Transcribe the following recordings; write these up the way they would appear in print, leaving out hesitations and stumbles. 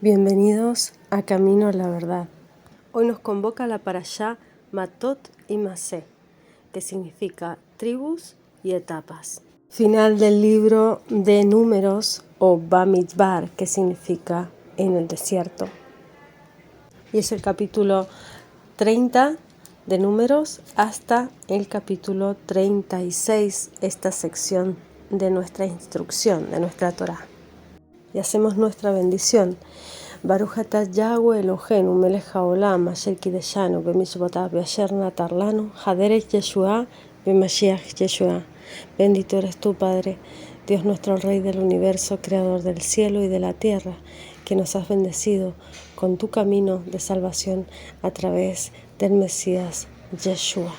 Bienvenidos a Camino a la Verdad. Hoy nos convoca la parashá Matot y Masé, que significa tribus y etapas. Final del libro de Números o Bamidbar, que significa en el desierto. Y es el capítulo 30 de Números hasta el capítulo 36, esta sección de nuestra instrucción, de nuestra Torá. Y hacemos nuestra bendición. Baruch atah Yahweh Eloheinu melech haolam asher kideshanu b'mitzvotav v'asher natar lanu haderech Yeshua b'Mashiach Yeshua. Bendito eres tú, Padre, Dios nuestro Rey del universo, Creador del cielo y de la tierra, que nos has bendecido con tu camino de salvación a través del Mesías Yeshua.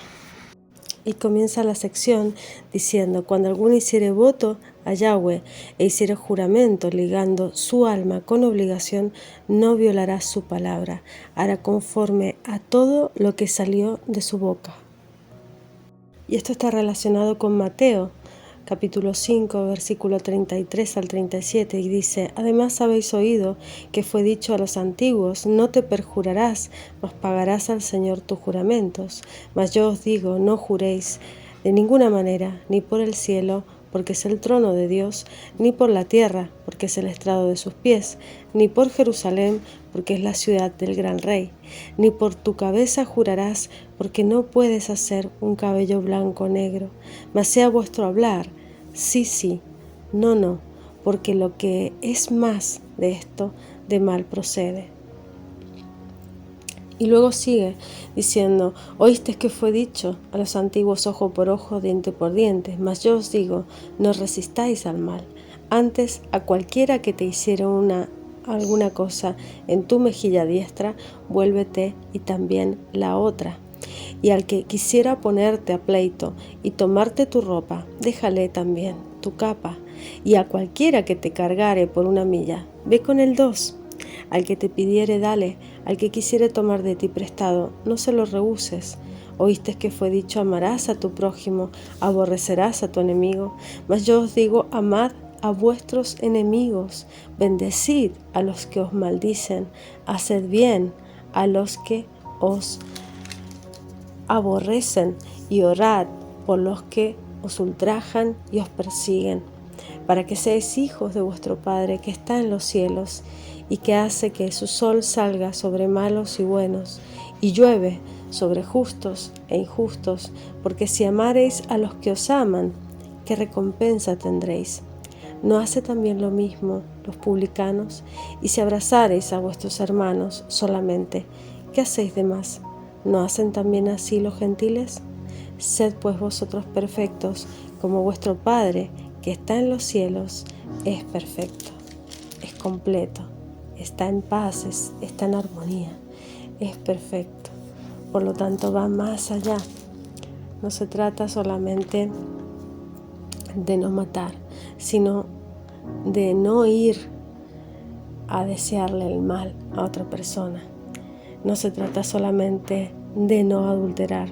Y comienza la sección diciendo: cuando alguno hiciere voto a Yahweh e hiciere juramento ligando su alma con obligación, no violará su palabra, hará conforme a todo lo que salió de su boca. Y esto está relacionado con Mateo, capítulo 5, versículo 33 al 37, y dice: además habéis oído que fue dicho a los antiguos, no te perjurarás, mas pagarás al Señor tus juramentos. Mas yo os digo, no juréis de ninguna manera, ni por el cielo, porque es el trono de Dios, ni por la tierra, porque es el estrado de sus pies, ni por Jerusalén, porque es la ciudad del gran rey, ni por tu cabeza jurarás, porque no puedes hacer un cabello blanco o negro, mas sea vuestro hablar, sí, sí, no, no, porque lo que es más de esto, de mal procede. Y luego sigue diciendo: oísteis que fue dicho a los antiguos ojo por ojo, diente por diente, mas yo os digo, no resistáis al mal. Antes, a cualquiera que te hiciera alguna cosa en tu mejilla diestra, vuélvete y también la otra. Y al que quisiera ponerte a pleito y tomarte tu ropa, déjale también tu capa. Y a cualquiera que te cargare por una milla, ve con el 2. Al que te pidiere, dale. Al que quisiere tomar de ti prestado, no se lo rehuses. Oíste que fue dicho: amarás a tu prójimo, aborrecerás a tu enemigo. Mas yo os digo, amad a vuestros enemigos, bendecid a los que os maldicen, haced bien a los que os aborrecen y orad por los que os ultrajan y os persiguen, para que seáis hijos de vuestro Padre que está en los cielos, y que hace que su sol salga sobre malos y buenos, y llueve sobre justos e injustos, porque si amareis a los que os aman, ¿qué recompensa tendréis? ¿No hace también lo mismo los publicanos? Y si abrazareis a vuestros hermanos solamente, ¿qué hacéis de más? ¿No hacen también así los gentiles? Sed pues vosotros perfectos, como vuestro Padre que está en los cielos es perfecto, es completo, está en paz, está en armonía, es perfecto. Por lo tanto, va más allá. No se trata solamente de no matar, sino de no ir a desearle el mal a otra persona. No se trata solamente de no adulterar,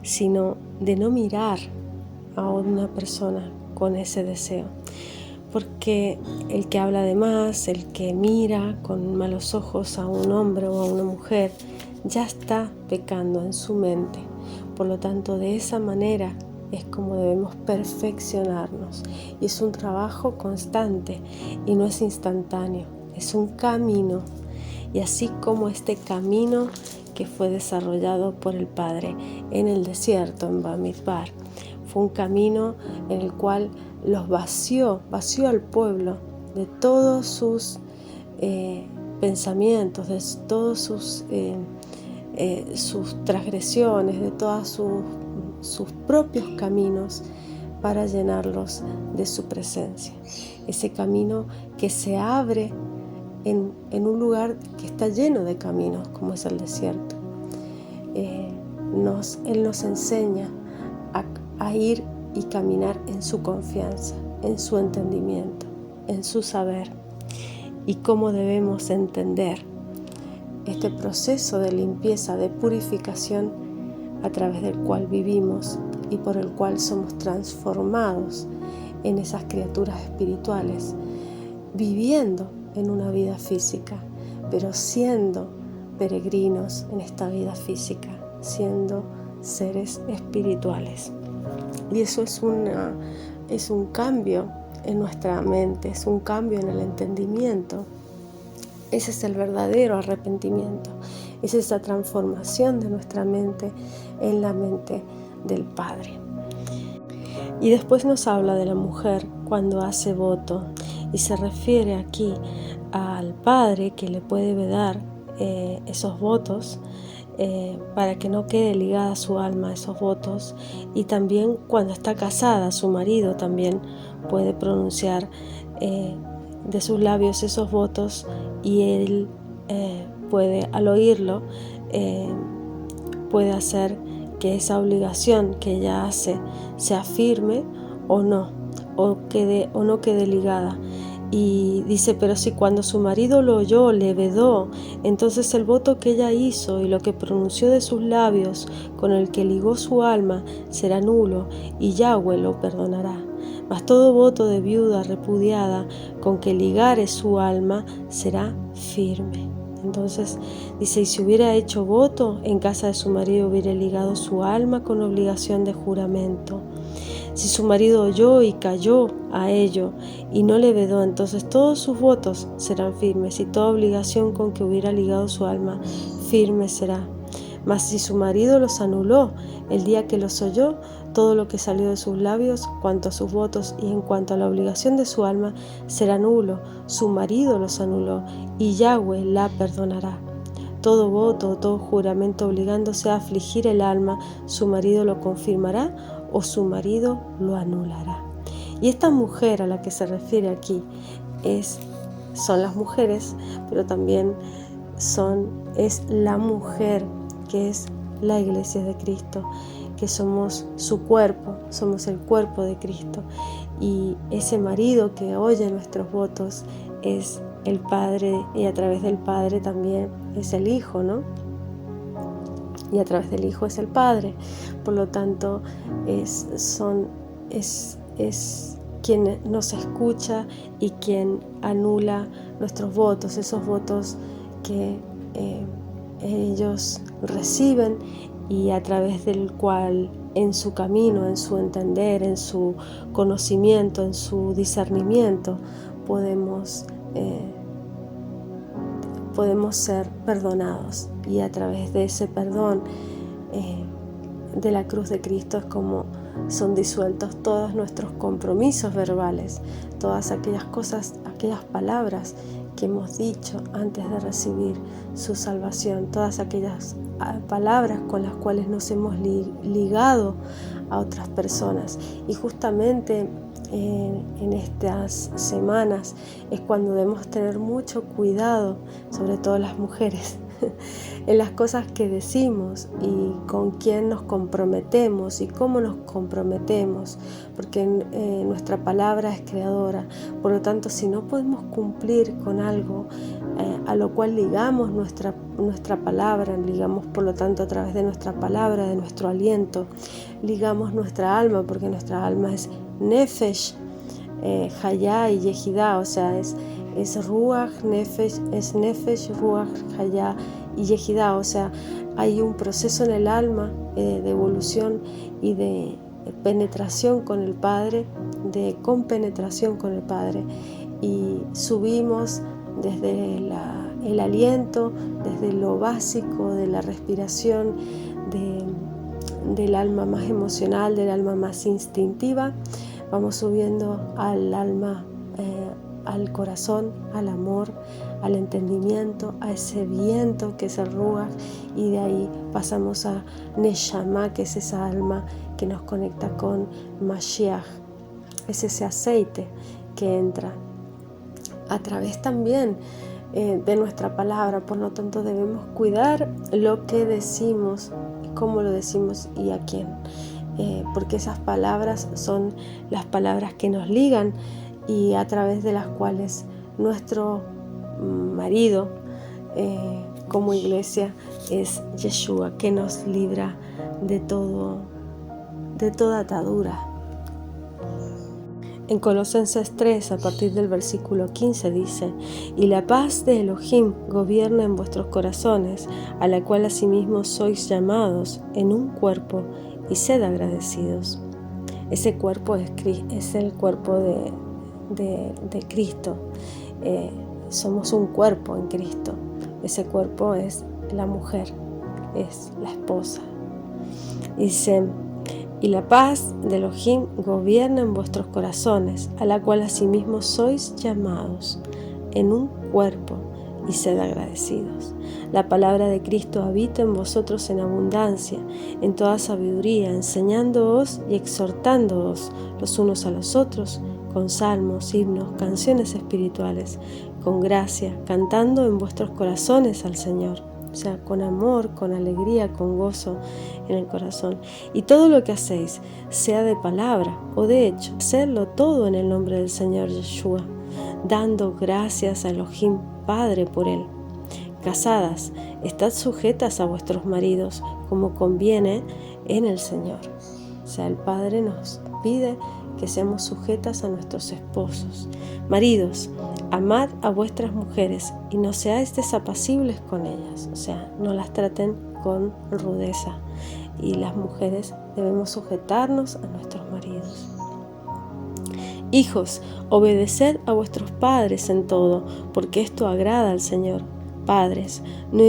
sino de no mirar a una persona con ese deseo. Porque el que habla de más, el que mira con malos ojos a un hombre o a una mujer, ya está pecando en su mente. Por lo tanto, de esa manera es como debemos perfeccionarnos. Y es un trabajo constante y no es instantáneo, es un camino. Y así como este camino que fue desarrollado por el Padre en el desierto, en Bamidbar, fue un camino en el cual los vació al pueblo de todos sus pensamientos, de todos sus transgresiones, de todos sus propios caminos, para llenarlos de su presencia. Ese camino que se abre en un lugar que está lleno de caminos, como es el desierto. Él nos enseña a ir y caminar en su confianza, en su entendimiento, en su saber, y cómo debemos entender este proceso de limpieza, de purificación, a través del cual vivimos y por el cual somos transformados en esas criaturas espirituales, viviendo en una vida física, pero siendo peregrinos en esta vida física, siendo seres espirituales. Y eso es un cambio en nuestra mente, es un cambio en el entendimiento. Ese es el verdadero arrepentimiento, es esa transformación de nuestra mente en la mente del Padre. Y después nos habla de la mujer cuando hace voto y se refiere aquí al Padre que le puede vedar esos votos para que no quede ligada su alma a esos votos, y también cuando está casada su marido también puede pronunciar de sus labios esos votos, y él puede, al oírlo, puede hacer que esa obligación que ella hace sea firme o no, o no quede ligada. Y dice, pero si cuando su marido lo oyó, le vedó, entonces el voto que ella hizo y lo que pronunció de sus labios, con el que ligó su alma, será nulo, y Yahweh lo perdonará. Mas todo voto de viuda repudiada, con que ligare su alma, será firme. Entonces dice, y si hubiera hecho voto, en casa de su marido hubiera ligado su alma con obligación de juramento. Si su marido oyó y cayó a ello y no le vedó, entonces todos sus votos serán firmes, y toda obligación con que hubiera ligado su alma firme será. Mas si su marido los anuló el día que los oyó, todo lo que salió de sus labios, cuanto a sus votos y en cuanto a la obligación de su alma, será nulo. Su marido los anuló, y Yahweh la perdonará. Todo voto o todo juramento obligándose a afligir el alma, su marido lo confirmará o su marido lo anulará. Y esta mujer a la que se refiere aquí son las mujeres, pero también es la mujer que es la iglesia de Cristo, que somos su cuerpo, somos el cuerpo de Cristo. Y ese marido que oye nuestros votos es el Padre, y a través del Padre también es el Hijo, ¿no? Y a través del Hijo es el Padre. Por lo tanto, es quien nos escucha y quien anula nuestros votos, esos votos que ellos reciben, y a través del cual en su camino, en su entender, en su conocimiento, en su discernimiento, podemos ser perdonados. Y a través de ese perdón de la cruz de Cristo es como son disueltos todos nuestros compromisos verbales, todas aquellas cosas, aquellas palabras que hemos dicho antes de recibir su salvación, todas aquellas palabras con las cuales nos hemos ligado a otras personas. Y justamente en estas semanas es cuando debemos tener mucho cuidado, sobre todo las mujeres, en las cosas que decimos y con quién nos comprometemos y cómo nos comprometemos, porque nuestra palabra es creadora. Por lo tanto, si no podemos cumplir con algo a lo cual ligamos nuestra palabra, ligamos por lo tanto a través de nuestra palabra, de nuestro aliento, ligamos nuestra alma, porque nuestra alma es Nefesh, Hayá y Yehidá, o sea, es Ruach, Nefesh, es Nefesh, Ruach, Hayá y Yehidá, o sea, hay un proceso en el alma de evolución y de penetración con el Padre, de compenetración con el Padre, y subimos desde el aliento, desde lo básico de la respiración, del alma más emocional, del alma más instintiva, vamos subiendo al alma, al corazón, al amor, al entendimiento, a ese viento que es el Ruach, y de ahí pasamos a Neshama, que es esa alma que nos conecta con Mashiach, es ese aceite que entra a través también de nuestra palabra. Por lo tanto, debemos cuidar lo que decimos, cómo lo decimos y a quién, porque esas palabras son las palabras que nos ligan y a través de las cuales nuestro marido como iglesia es Yeshua, que nos libra de toda atadura. En Colosenses 3, a partir del versículo 15, dice: y la paz de Elohim gobierna en vuestros corazones, a la cual asimismo sois llamados en un cuerpo, y sed agradecidos. Ese cuerpo es el cuerpo de Cristo. Somos un cuerpo en Cristo. Ese cuerpo es la mujer, es la esposa. Dice: y la paz de Elohim gobierna en vuestros corazones, a la cual asimismo sois llamados en un cuerpo, y sed agradecidos. La palabra de Cristo habita en vosotros en abundancia, en toda sabiduría, enseñándoos y exhortándoos los unos a los otros, con salmos, himnos, canciones espirituales, con gracia, cantando en vuestros corazones al Señor. O sea, con amor, con alegría, con gozo en el corazón. Y todo lo que hacéis, sea de palabra o de hecho, hacedlo todo en el nombre del Señor Yeshua, dando gracias a Elohim Padre por él. Casadas, estad sujetas a vuestros maridos, como conviene en el Señor. O sea, el Padre nos pide que seamos sujetas a nuestros esposos. Maridos, amad a vuestras mujeres y no seáis desapacibles con ellas. O sea, no las traten con rudeza. Y las mujeres debemos sujetarnos a nuestros maridos. Hijos, obedeced a vuestros padres en todo, porque esto agrada al Señor. Padres, no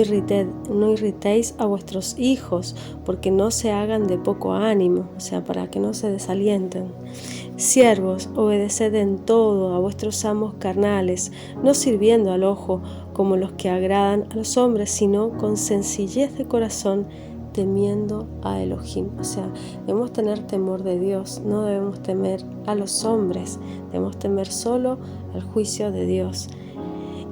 irritéis a vuestros hijos, porque no se hagan de poco ánimo, o sea, para que no se desalienten. Siervos, obedeced en todo a vuestros amos carnales, no sirviendo al ojo como los que agradan a los hombres, sino con sencillez de corazón, temiendo a Elohim. O sea, debemos tener temor de Dios, no debemos temer a los hombres, debemos temer solo al juicio de Dios.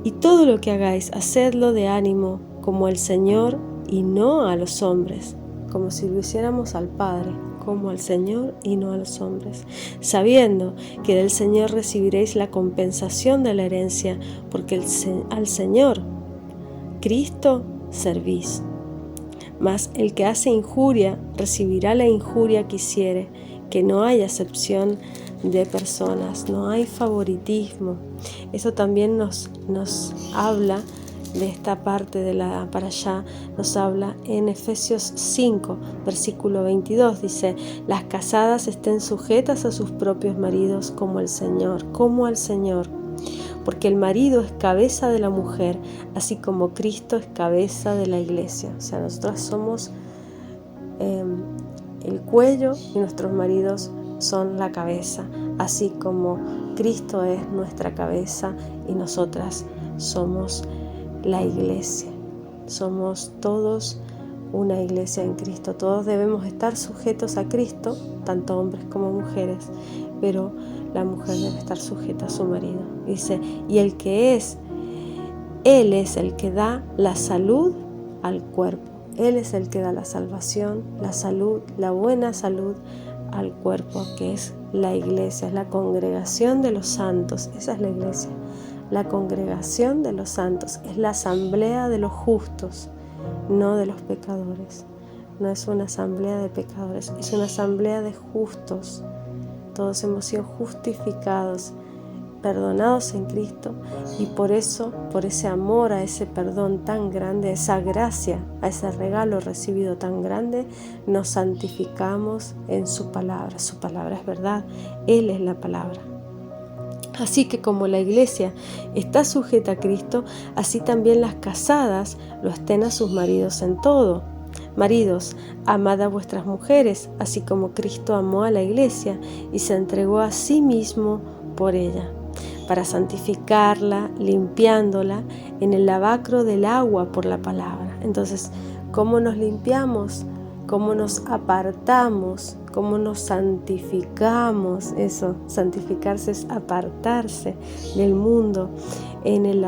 Y todo lo que hagáis, hacedlo de ánimo, como el Señor y no a los hombres, como si lo hiciéramos al Padre, como al Señor y no a los hombres, sabiendo que del Señor recibiréis la compensación de la herencia, porque al Señor, Cristo, servís. Mas el que hace injuria recibirá la injuria que hiciere, que no hay acepción de personas, no hay favoritismo. Eso también nos habla de esta parte de la parashá, nos habla en Efesios 5, versículo 22, dice: las casadas estén sujetas a sus propios maridos como al Señor, porque el marido es cabeza de la mujer, así como Cristo es cabeza de la iglesia. O sea, nosotros somos el cuello y nuestros maridos son la cabeza, así como Cristo es nuestra cabeza y nosotras somos la iglesia. Somos todos una iglesia en Cristo. Todos debemos estar sujetos a Cristo, tanto hombres como mujeres, pero la mujer debe estar sujeta a su marido. Dice: y el que es, Él es el que da la salud al cuerpo. Él es el que da la salvación, la salud, la buena salud al cuerpo, que es la iglesia, es la congregación de los santos. Esa es la iglesia, la congregación de los santos, es la asamblea de los justos, no de los pecadores. No es una asamblea de pecadores, es una asamblea de justos. Todos hemos sido justificados, perdonados en Cristo, y por eso, por ese amor a ese perdón tan grande, esa gracia, a ese regalo recibido tan grande, nos santificamos en su palabra. Su palabra es verdad, Él es la palabra. Así que como la iglesia está sujeta a Cristo, así también las casadas lo estén a sus maridos en todo. Maridos, amad a vuestras mujeres, así como Cristo amó a la iglesia y se entregó a sí mismo por ella, para santificarla, limpiándola en el lavacro del agua por la palabra. Entonces, ¿cómo nos limpiamos? ¿Cómo nos apartamos? ¿Cómo nos santificamos? Eso, santificarse es apartarse del mundo en el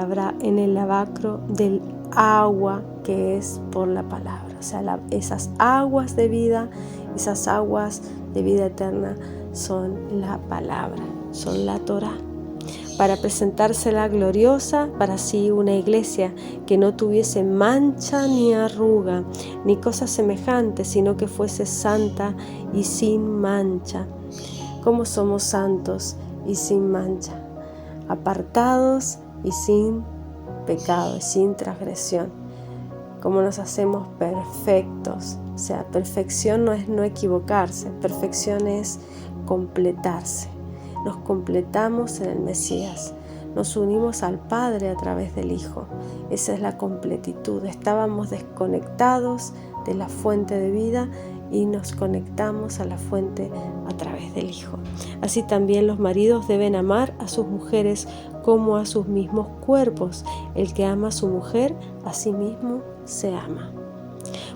lavacro del agua que es por la palabra. O sea, esas aguas de vida eterna son la palabra, son la Torá, para presentársela gloriosa, para sí una iglesia que no tuviese mancha ni arruga, ni cosa semejante, sino que fuese santa y sin mancha. ¿Cómo somos santos y sin mancha, apartados y sin pecado y sin transgresión. Como nos hacemos perfectos. O sea, perfección no es no equivocarse, perfección es completarse. Nos completamos en el Mesías, nos unimos al Padre a través del Hijo. Esa es la completitud. Estábamos desconectados de la fuente de vida y nos conectamos a la fuente a través del Hijo. Así también los maridos deben amar a sus mujeres como a sus mismos cuerpos. El que ama a su mujer, a sí mismo se ama.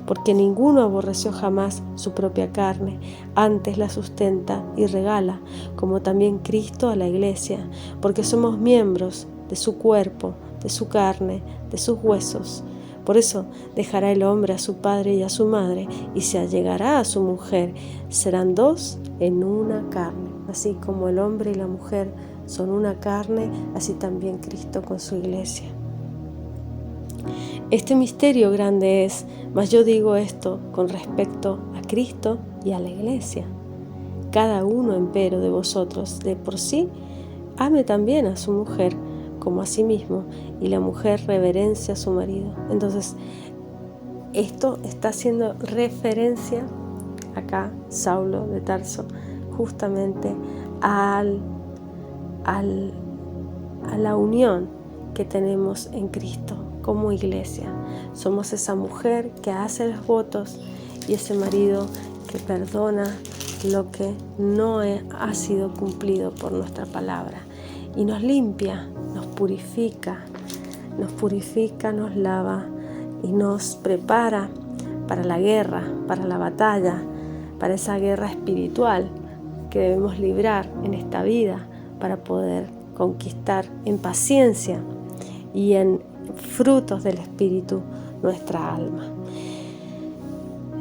Porque ninguno aborreció jamás su propia carne, antes la sustenta y regala, como también Cristo a la iglesia, porque somos miembros de su cuerpo, de su carne, de sus huesos. Por eso dejará el hombre a su padre y a su madre, y se allegará a su mujer. Serán dos en una carne. Así como el hombre y la mujer son una carne, así también Cristo con su iglesia. Este misterio grande es, mas yo digo esto con respecto a Cristo y a la iglesia. Cada uno, empero, de vosotros, de por sí, ame también a su mujer como a sí mismo, y la mujer reverencia a su marido. Entonces, esto está haciendo referencia, acá, Saulo de Tarso, justamente a la unión que tenemos en Cristo como iglesia. Somos esa mujer que hace los votos y ese marido que perdona lo que no ha sido cumplido por nuestra palabra y nos limpia, nos purifica, nos lava y nos prepara para la guerra, para la batalla, para esa guerra espiritual que debemos librar en esta vida para poder conquistar en paciencia y en frutos del Espíritu nuestra alma.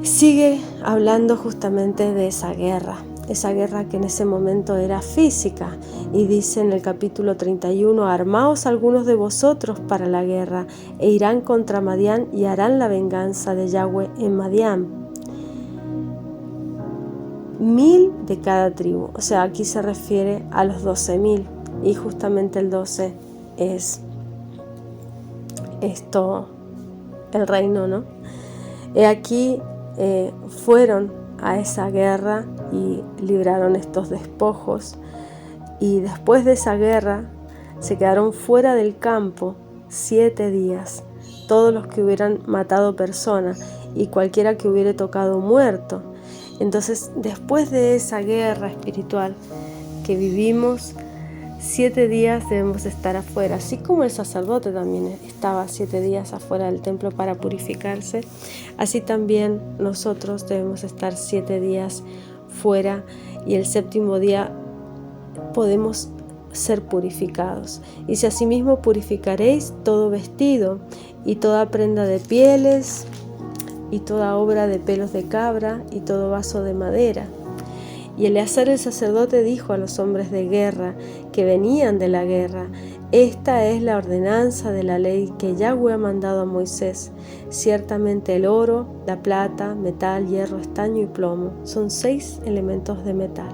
Sigue hablando justamente de esa guerra que en ese momento era física, y dice en el capítulo 31: armaos algunos de vosotros para la guerra, e irán contra Madián y harán la venganza de Yahweh en Madián. 1000 de cada tribu, o sea, aquí se refiere a los 12.000, y justamente el 12 es esto, el reino, ¿no? He aquí fueron a esa guerra y libraron estos despojos, y después de esa guerra se quedaron fuera del campo 7 días, todos los que hubieran matado personas y cualquiera que hubiera tocado muerto. Entonces, después de esa guerra espiritual que vivimos, 7 días debemos estar afuera, así como el sacerdote también estaba 7 días afuera del templo para purificarse, así también nosotros debemos estar 7 días fuera, y el 7º día podemos ser purificados. Y si asimismo purificaréis todo vestido y toda prenda de pieles y toda obra de pelos de cabra y todo vaso de madera. Y Eleazar el sacerdote dijo a los hombres de guerra que venían de la guerra: esta es la ordenanza de la ley que Yahweh ha mandado a Moisés. Ciertamente el oro, la plata, metal, hierro, estaño y plomo son 6 elementos de metal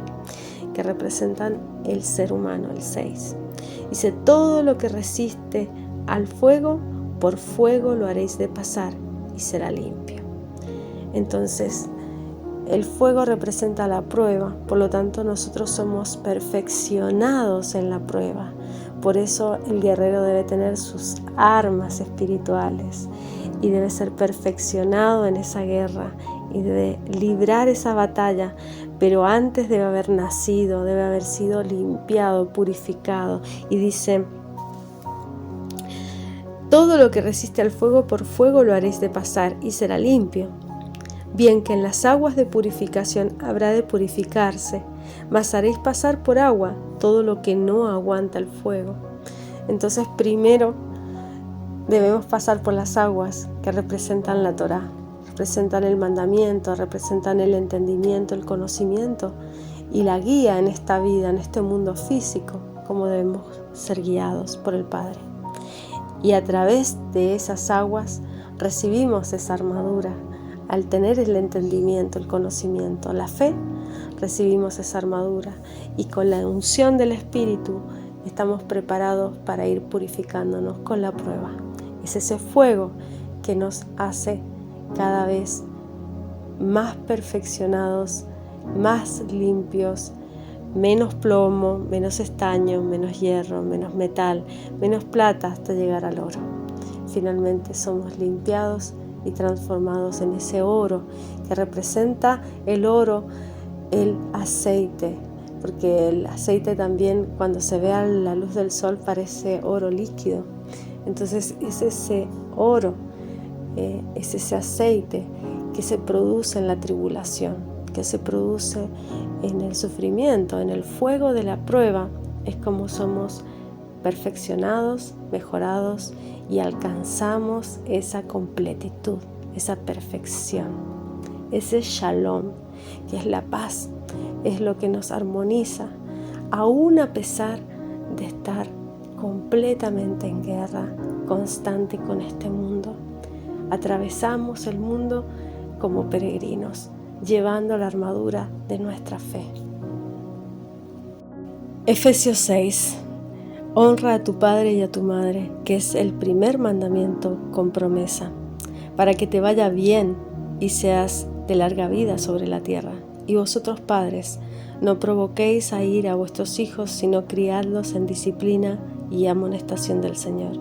que representan el ser humano, el 6. Dice: todo lo que resiste al fuego, por fuego lo haréis de pasar y será limpio. Entonces, el fuego representa la prueba, por lo tanto nosotros somos perfeccionados en la prueba. Por eso el guerrero debe tener sus armas espirituales y debe ser perfeccionado en esa guerra y debe librar esa batalla, pero antes debe haber nacido, debe haber sido limpiado, purificado. Y dice: todo lo que resiste al fuego, por fuego lo haréis de pasar y será limpio. Bien que en las aguas de purificación habrá de purificarse, mas haréis pasar por agua todo lo que no aguanta el fuego. Entonces primero debemos pasar por las aguas que representan la Torá, representan el mandamiento, representan el entendimiento, el conocimiento y la guía en esta vida, en este mundo físico, como debemos ser guiados por el Padre. Y a través de esas aguas recibimos esa armadura. Al tener el entendimiento, el conocimiento, la fe, recibimos esa armadura y con la unción del Espíritu estamos preparados para ir purificándonos con la prueba. Es ese fuego que nos hace cada vez más perfeccionados, más limpios, menos plomo, menos estaño, menos hierro, menos metal, menos plata hasta llegar al oro. Finalmente somos limpiados y transformados en ese oro que representa el oro, el aceite, porque el aceite también cuando se ve a la luz del sol parece oro líquido. Entonces es ese oro, es ese aceite que se produce en la tribulación, que se produce en el sufrimiento, en el fuego de la prueba. Es como somos perfeccionados, mejorados y alcanzamos esa completitud, esa perfección, ese shalom, que es la paz, es lo que nos armoniza, aún a pesar de estar completamente en guerra constante con este mundo. Atravesamos el mundo como peregrinos, llevando la armadura de nuestra fe. Efesios 6. Honra a tu padre y a tu madre, que es el primer mandamiento con promesa, para que te vaya bien y seas de larga vida sobre la tierra. Y vosotros, padres, no provoquéis a ira a vuestros hijos, sino criadlos en disciplina y amonestación del Señor.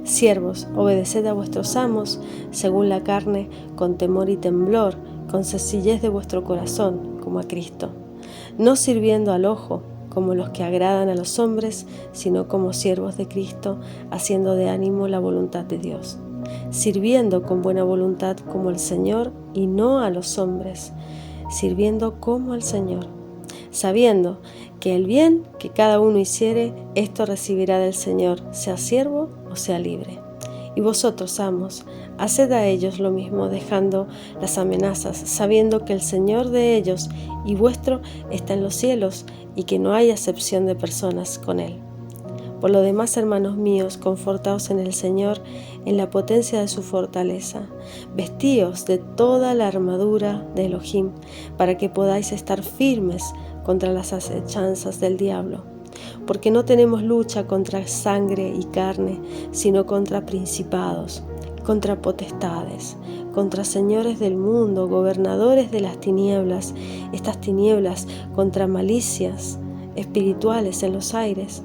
Siervos, obedeced a vuestros amos, según la carne, con temor y temblor, con sencillez de vuestro corazón, como a Cristo, no sirviendo al ojo, como los que agradan a los hombres, sino como siervos de Cristo, haciendo de ánimo la voluntad de Dios, sirviendo con buena voluntad como el Señor y no a los hombres, sirviendo como al Señor, sabiendo que el bien que cada uno hiciere, esto recibirá del Señor, sea siervo o sea libre. Y vosotros, amos, haced a ellos lo mismo, dejando las amenazas, sabiendo que el Señor de ellos y vuestro está en los cielos, y que no hay acepción de personas con Él. Por lo demás, hermanos míos, confortaos en el Señor, en la potencia de su fortaleza. Vestíos de toda la armadura de Elohim, para que podáis estar firmes contra las acechanzas del diablo. Porque no tenemos lucha contra sangre y carne, sino contra principados, contra potestades, contra señores del mundo, gobernadores de las tinieblas, estas tinieblas, contra malicias espirituales en los aires.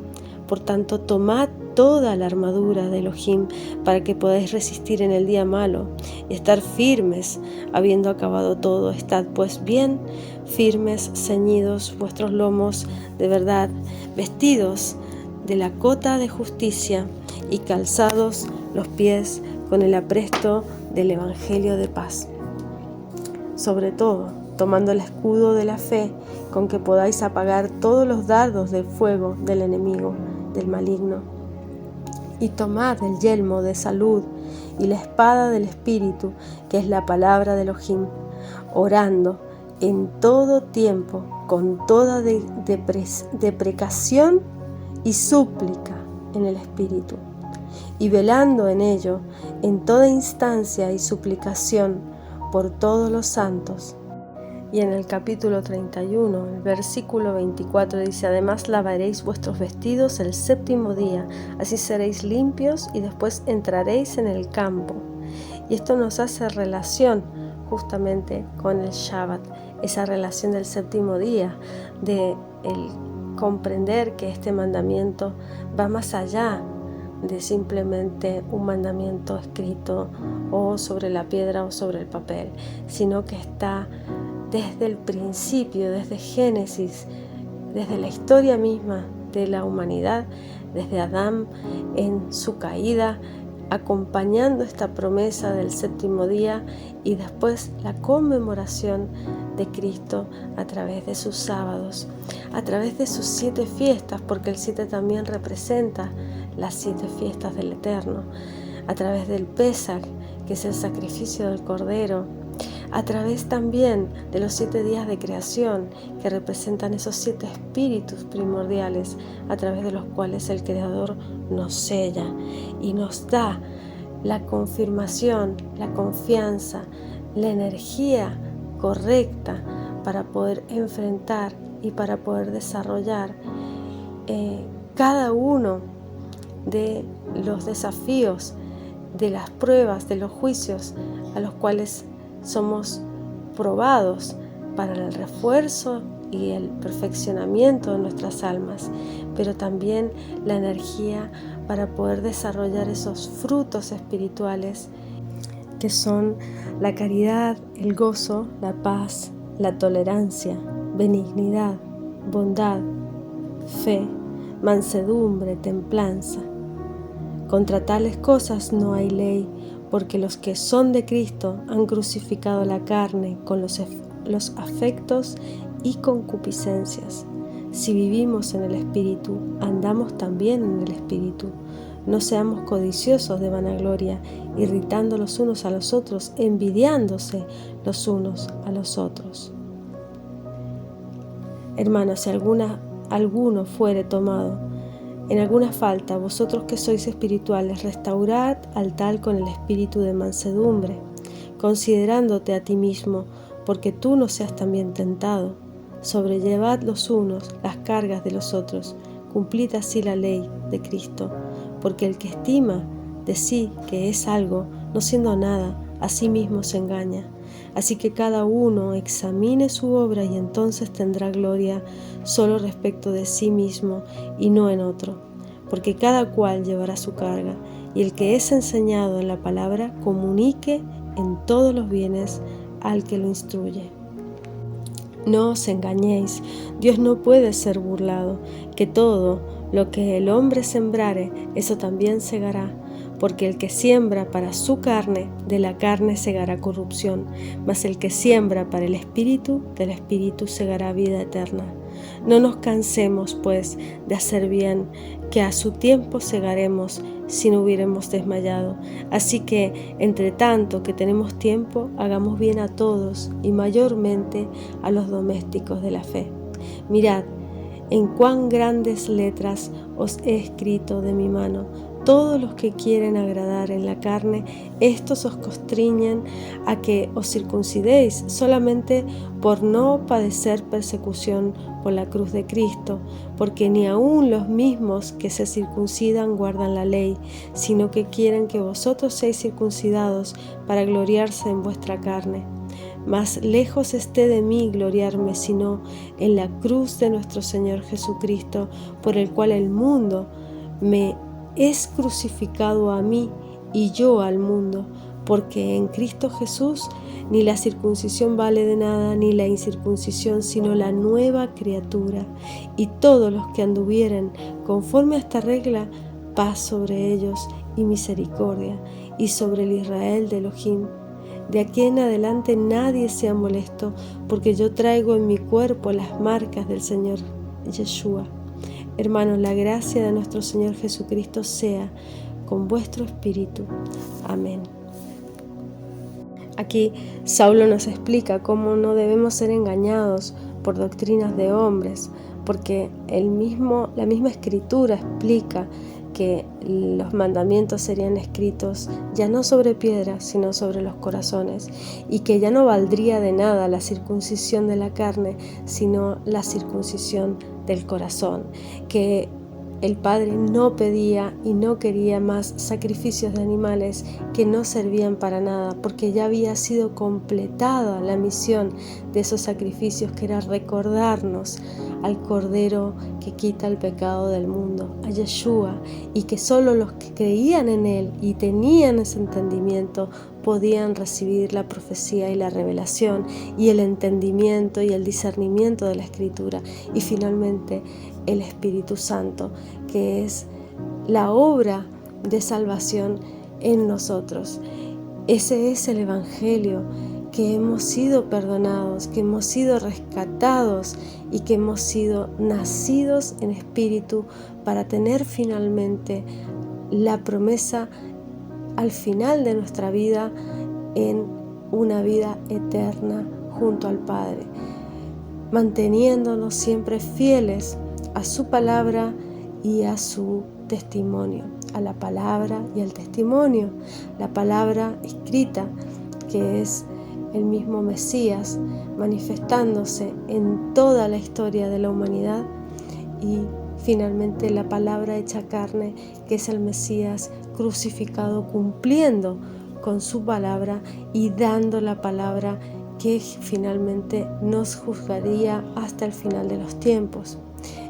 Por tanto, tomad toda la armadura de Elohim para que podáis resistir en el día malo y estar firmes, habiendo acabado todo. Estad pues bien firmes, ceñidos vuestros lomos de verdad, vestidos de la cota de justicia y calzados los pies con el apresto del Evangelio de paz. Sobre todo, tomando el escudo de la fe, con que podáis apagar todos los dardos de fuego del enemigo, del maligno. Y tomad el yelmo de salud y la espada del Espíritu, que es la palabra de Elohim, orando en todo tiempo, con toda deprecación y súplica en el Espíritu, y velando en ello en toda instancia y suplicación por todos los santos. Y en el capítulo 31, el versículo 24 dice: además lavaréis vuestros vestidos el séptimo día, así seréis limpios y después entraréis en el campo. Y esto nos hace relación justamente con el Shabbat, esa relación del séptimo día, de el comprender que este mandamiento va más allá de simplemente un mandamiento escrito o sobre la piedra o sobre el papel, sino que está desde el principio, desde Génesis, desde la historia misma de la humanidad, desde Adán en su caída, acompañando esta promesa del séptimo día y después la conmemoración de Cristo a través de sus sábados, a través de sus 7 fiestas, porque el 7 también representa las 7 fiestas del Eterno, a través del Pesach, que es el sacrificio del Cordero, a través también de los 7 días de creación, que representan esos 7 espíritus primordiales, a través de los cuales el Creador nos sella y nos da la confirmación, la confianza, la energía correcta para poder enfrentar y para poder desarrollar cada uno de los desafíos, de las pruebas, de los juicios a los cuales somos probados para el refuerzo y el perfeccionamiento de nuestras almas, pero también la energía para poder desarrollar esos frutos espirituales que son la caridad, el gozo, la paz, la tolerancia, benignidad, bondad, fe, mansedumbre, templanza. Contra tales cosas no hay ley, porque los que son de Cristo han crucificado la carne con los afectos y concupiscencias. Si vivimos en el Espíritu, andamos también en el Espíritu. No seamos codiciosos de vanagloria, irritando los unos a los otros, envidiándose los unos a los otros. Hermanos, si alguno fuere tomado en alguna falta, vosotros que sois espirituales, restaurad al tal con el espíritu de mansedumbre, considerándote a ti mismo, porque tú no seas también tentado. Sobrellevad los unos las cargas de los otros, cumplid así la ley de Cristo, porque el que estima de sí que es algo, no siendo nada, a sí mismo se engaña. Así que cada uno examine su obra y entonces tendrá gloria solo respecto de sí mismo y no en otro, porque cada cual llevará su carga, y el que es enseñado en la palabra comunique en todos los bienes al que lo instruye. No os engañéis, Dios no puede ser burlado, que todo lo que el hombre sembrare, eso también segará, porque el que siembra para su carne, de la carne segará corrupción, mas el que siembra para el Espíritu, del Espíritu segará vida eterna. No nos cansemos, pues, de hacer bien, que a su tiempo segaremos, si no hubiéramos desmayado. Así que, entre tanto que tenemos tiempo, hagamos bien a todos, y mayormente a los domésticos de la fe. Mirad, en cuán grandes letras os he escrito de mi mano. Todos los que quieren agradar en la carne, estos os constriñen a que os circuncidéis solamente por no padecer persecución por la cruz de Cristo, porque ni aun los mismos que se circuncidan guardan la ley, sino que quieren que vosotros seáis circuncidados para gloriarse en vuestra carne. Mas lejos esté de mí gloriarme, sino en la cruz de nuestro Señor Jesucristo, por el cual el mundo me es crucificado a mí y yo al mundo, porque en Cristo Jesús ni la circuncisión vale de nada, ni la incircuncisión, sino la nueva criatura. Y todos los que anduvieren conforme a esta regla, paz sobre ellos y misericordia, y sobre el Israel de Elohim. De aquí en adelante nadie sea molesto, porque yo traigo en mi cuerpo las marcas del Señor Yeshua. Hermanos, la gracia de nuestro Señor Jesucristo sea con vuestro espíritu. Amén. Aquí Saulo nos explica cómo no debemos ser engañados por doctrinas de hombres, porque la misma Escritura explica que los mandamientos serían escritos ya no sobre piedra, sino sobre los corazones, y que ya no valdría de nada la circuncisión de la carne, sino la circuncisión del corazón, que el Padre no pedía y no quería más sacrificios de animales que no servían para nada, porque ya había sido completada la misión de esos sacrificios, que era recordarnos al Cordero que quita el pecado del mundo, a Yeshua, y que solo los que creían en Él y tenían ese entendimiento podían recibir la profecía y la revelación y el entendimiento y el discernimiento de la Escritura, y finalmente el Espíritu Santo, que es la obra de salvación en nosotros. Ese es el Evangelio, que hemos sido perdonados, que hemos sido rescatados y que hemos sido nacidos en espíritu para tener finalmente la promesa al final de nuestra vida en una vida eterna junto al Padre, manteniéndonos siempre fieles a su palabra y a su testimonio, a la palabra y al testimonio, la palabra escrita, que es el mismo Mesías manifestándose en toda la historia de la humanidad, y finalmente la palabra hecha carne, que es el Mesías crucificado, cumpliendo con su palabra y dando la palabra que finalmente nos juzgaría hasta el final de los tiempos.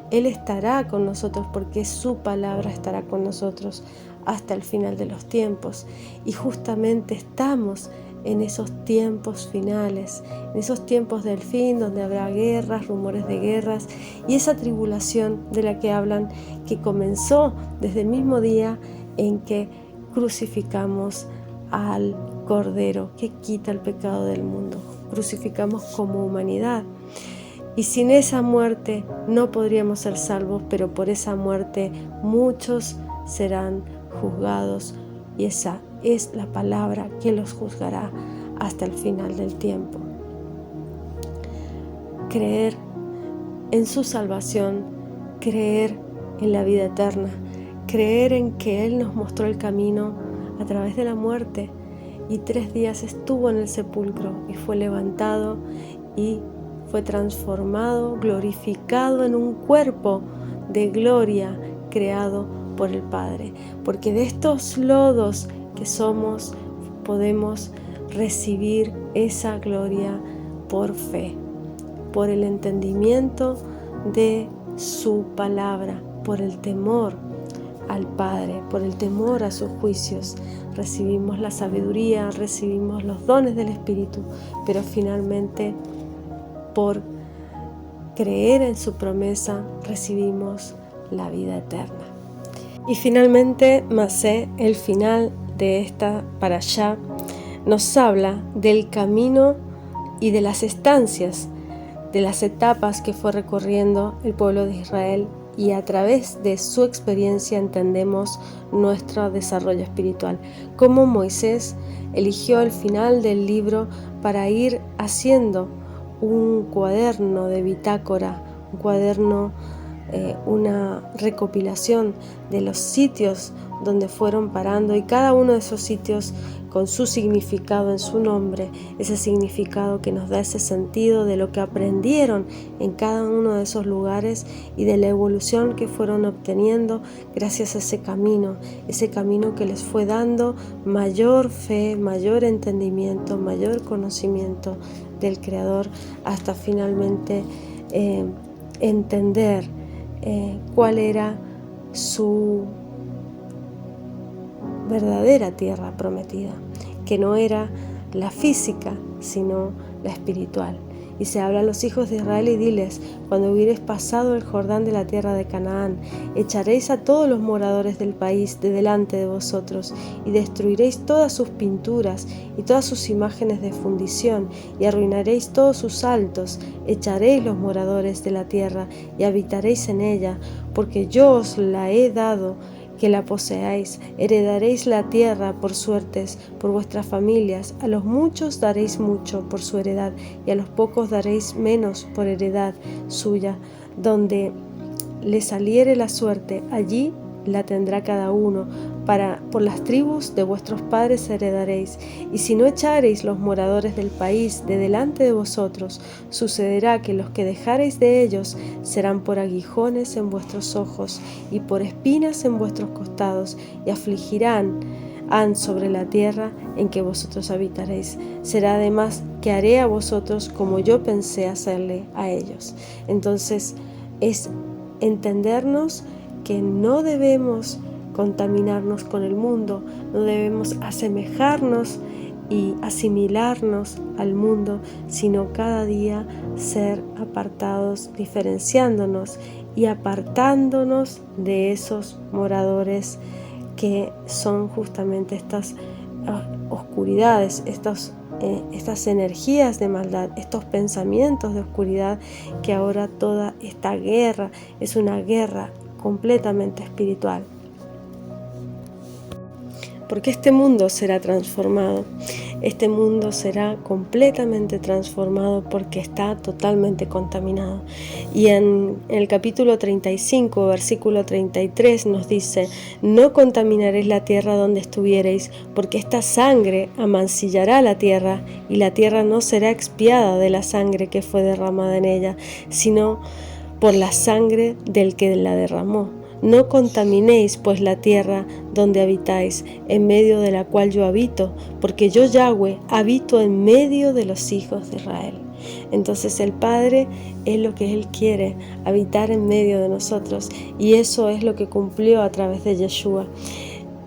Él estará con nosotros porque su palabra estará con nosotros hasta el final de los tiempos. Y justamente estamos en esos tiempos finales, en esos tiempos del fin, donde habrá guerras, rumores de guerras, y esa tribulación de la que hablan, que comenzó desde el mismo día en que crucificamos al Cordero que quita el pecado del mundo. Crucificamos como humanidad. Y sin esa muerte no podríamos ser salvos, pero por esa muerte muchos serán juzgados, y esa es la palabra que los juzgará hasta el final del tiempo. Creer en su salvación, creer en la vida eterna, creer en que Él nos mostró el camino a través de la muerte, y 3 días estuvo en el sepulcro y fue levantado y fue transformado, glorificado en un cuerpo de gloria creado por el Padre. Porque de estos lodos que somos podemos recibir esa gloria por fe, por el entendimiento de su palabra, por el temor al Padre, por el temor a sus juicios. Recibimos la sabiduría, recibimos los dones del Espíritu, pero finalmente por creer en su promesa recibimos la vida eterna. Y finalmente Masé, el final de esta parashá, nos habla del camino y de las estancias, de las etapas que fue recorriendo el pueblo de Israel, y a través de su experiencia entendemos nuestro desarrollo espiritual. Cómo Moisés eligió el final del libro para ir haciendo un cuaderno de bitácora, un cuaderno, una recopilación de los sitios donde fueron parando, y cada uno de esos sitios con su significado en su nombre, ese significado que nos da ese sentido de lo que aprendieron en cada uno de esos lugares y de la evolución que fueron obteniendo gracias a ese camino que les fue dando mayor fe, mayor entendimiento, mayor conocimiento del Creador, hasta finalmente entender cuál era su verdadera tierra prometida, que no era la física, sino la espiritual. Y se habla a los hijos de Israel y diles: cuando hubiereis pasado el Jordán de la tierra de Canaán, echaréis a todos los moradores del país de delante de vosotros, y destruiréis todas sus pinturas y todas sus imágenes de fundición, y arruinaréis todos sus altos, echaréis los moradores de la tierra, y habitaréis en ella, porque yo os la he dado, que la poseáis. Heredaréis la tierra por suertes, por vuestras familias. A los muchos daréis mucho por su heredad, y a los pocos daréis menos por heredad suya. Donde le saliere la suerte, allí la tendrá cada uno. Por las tribus de vuestros padres heredaréis. Y si no echareis los moradores del país de delante de vosotros, sucederá que los que dejareis de ellos serán por aguijones en vuestros ojos y por espinas en vuestros costados, y afligirán sobre la tierra en que vosotros habitaréis. Será además que haré a vosotros como yo pensé hacerle a ellos. Entonces es entendernos que no debemos contaminarnos con el mundo, no debemos asemejarnos y asimilarnos al mundo, sino cada día ser apartados, diferenciándonos y apartándonos de esos moradores que son justamente estas oscuridades, estas energías de maldad, estos pensamientos de oscuridad, que ahora toda esta guerra es una guerra completamente espiritual. porque este mundo será transformado. Este mundo será completamente transformado porque está totalmente contaminado. Y en el capítulo 35, versículo 33 nos dice: no contaminaréis la tierra donde estuviereis, porque esta sangre amancillará la tierra, y la tierra no será expiada de la sangre que fue derramada en ella, sino por la sangre del que la derramó. No contaminéis pues la tierra donde habitáis, en medio de la cual yo habito, porque yo, Yahweh, habito en medio de los hijos de Israel. Entonces el Padre es lo que Él quiere, habitar en medio de nosotros, y eso es lo que cumplió a través de Yeshua.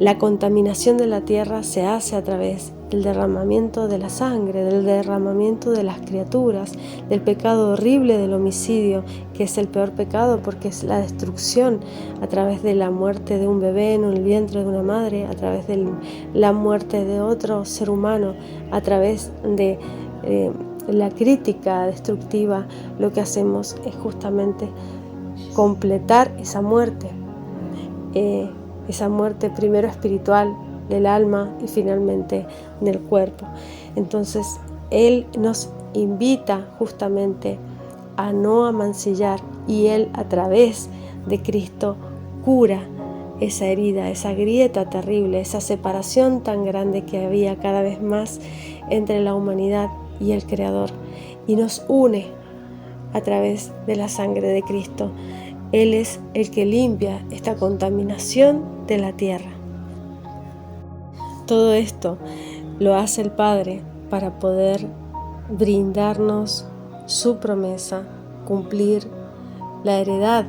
La contaminación de la tierra se hace a través del derramamiento de la sangre, del derramamiento de las criaturas, del pecado horrible del homicidio, que es el peor pecado porque es la destrucción a través de la muerte de un bebé en el vientre de una madre, a través de la muerte de otro ser humano, a través de la crítica destructiva. Lo que hacemos es justamente completar esa muerte. Esa muerte primero espiritual del alma y finalmente del cuerpo. Entonces Él nos invita justamente a no amancillar, y Él a través de Cristo cura esa herida, esa grieta terrible, esa separación tan grande que había cada vez más entre la humanidad y el Creador, y nos une a través de la sangre de Cristo. Él es el que limpia esta contaminación de la tierra. Todo esto lo hace el Padre para poder brindarnos su promesa, cumplir la heredad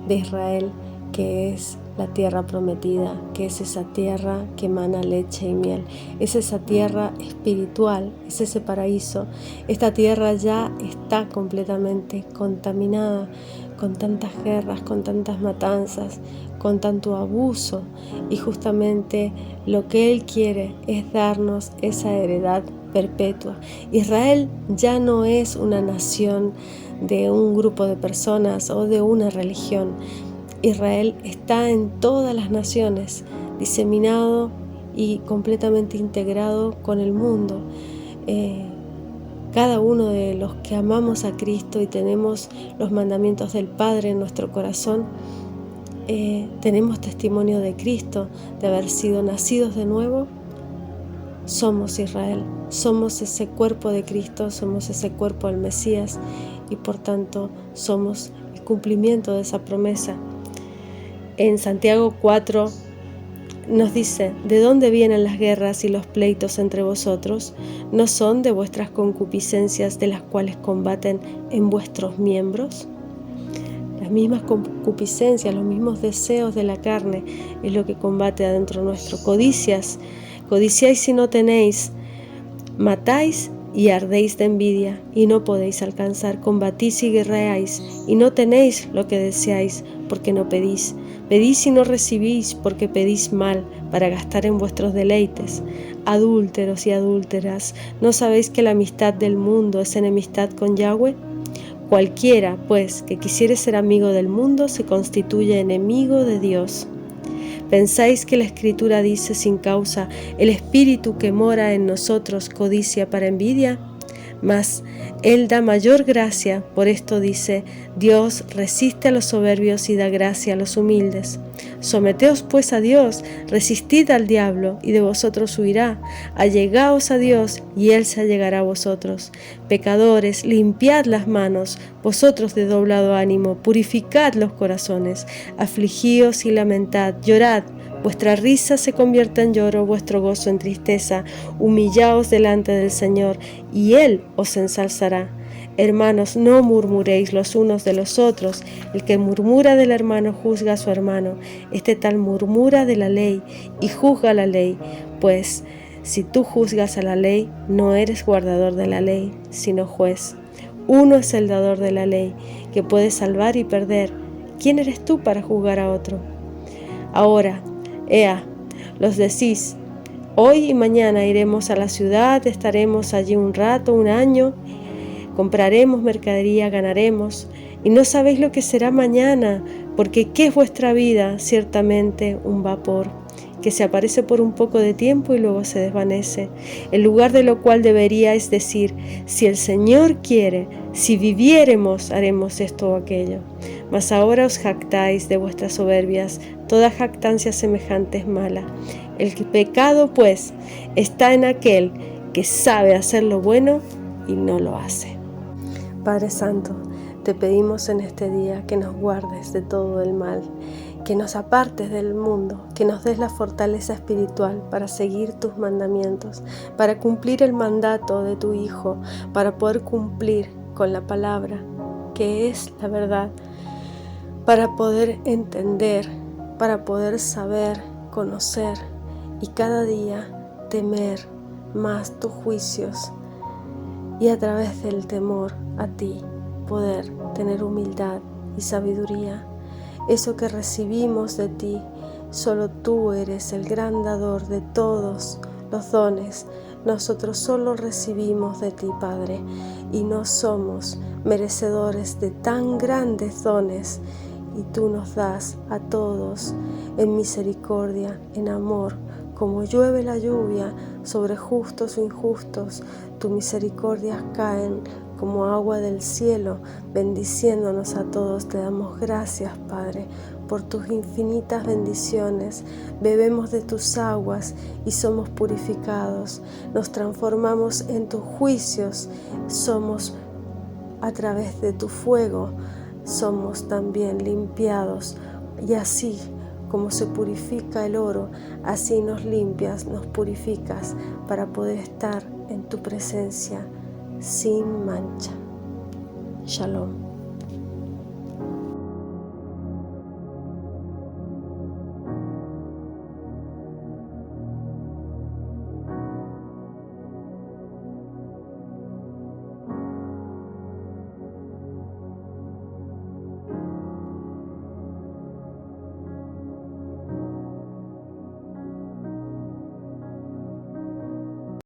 de Israel, que es la tierra prometida, que es esa tierra que emana leche y miel. Es esa tierra espiritual, es ese paraíso. Esta tierra ya está completamente contaminada con tantas guerras, con tantas matanzas, con tanto abuso, y justamente lo que Él quiere es darnos esa heredad perpetua. Israel ya no es una nación de un grupo de personas o de una religión. Israel está en todas las naciones, diseminado y completamente integrado con el mundo. Cada uno de los que amamos a Cristo y tenemos los mandamientos del Padre en nuestro corazón, tenemos testimonio de Cristo, de haber sido nacidos de nuevo. Somos Israel, somos ese cuerpo de Cristo, somos ese cuerpo del Mesías, y por tanto somos el cumplimiento de esa promesa. En Santiago 4 nos dice: ¿de dónde vienen las guerras y los pleitos entre vosotros? ¿No son de vuestras concupiscencias de las cuales combaten en vuestros miembros? Las mismas concupiscencias, los mismos deseos de la carne es lo que combate adentro nuestro. Codiciáis y no tenéis, matáis y ardéis de envidia y no podéis alcanzar, combatís y guerreáis y no tenéis lo que deseáis porque no pedís. Pedís y no recibís porque pedís mal para gastar en vuestros deleites. Adúlteros y adúlteras, ¿no sabéis que la amistad del mundo es enemistad con Yahweh? Cualquiera, pues, que quisiere ser amigo del mundo se constituye enemigo de Dios. ¿Pensáis que la Escritura dice sin causa: el espíritu que mora en nosotros codicia para envidia? Mas Él da mayor gracia, por esto dice: Dios resiste a los soberbios y da gracia a los humildes. Someteos pues a Dios, resistid al diablo, y de vosotros huirá. Allegaos a Dios, y Él se allegará a vosotros. Pecadores, limpiad las manos, vosotros de doblado ánimo, purificad los corazones, afligíos y lamentad, llorad. Vuestra risa se convierta en lloro, vuestro gozo en tristeza. Humillaos delante del Señor, y Él os ensalzará. Hermanos, no murmuréis los unos de los otros. El que murmura del hermano juzga a su hermano. Este tal murmura de la ley y juzga la ley. Pues si tú juzgas a la ley, no eres guardador de la ley, sino juez. Uno es el dador de la ley, que puede salvar y perder. ¿Quién eres tú para juzgar a otro? Ahora, ea, los decís: hoy y mañana iremos a la ciudad, estaremos allí un rato, un año, compraremos mercadería, ganaremos, y no sabéis lo que será mañana, porque ¿qué es vuestra vida? Ciertamente un vapor, que se aparece por un poco de tiempo y luego se desvanece, en lugar de lo cual deberíais decir: si el Señor quiere, si viviéremos, haremos esto o aquello. Mas ahora os jactáis de vuestras soberbias, toda jactancia semejante es mala. El pecado, pues, está en aquel que sabe hacer lo bueno y no lo hace. Padre Santo, te pedimos en este día que nos guardes de todo el mal, que nos apartes del mundo, que nos des la fortaleza espiritual para seguir tus mandamientos, para cumplir el mandato de tu Hijo, para poder cumplir con la palabra, que es la verdad, para poder entender, para poder saber, conocer y cada día temer más tus juicios, y a través del temor a ti poder tener humildad y sabiduría. Eso que recibimos de ti, solo tú eres el gran dador de todos los dones. Nosotros solo recibimos de ti, Padre, y no somos merecedores de tan grandes dones, y tú nos das a todos en misericordia, en amor. Como llueve la lluvia sobre justos o injustos, tus misericordias caen como agua del cielo, bendiciéndonos a todos. Te damos gracias, Padre, por tus infinitas bendiciones. Bebemos de tus aguas y somos purificados. Nos transformamos en tus juicios. Somos a través de tu fuego. Somos también limpiados, y así como se purifica el oro, así nos limpias, nos purificas para poder estar en tu presencia sin mancha. Shalom.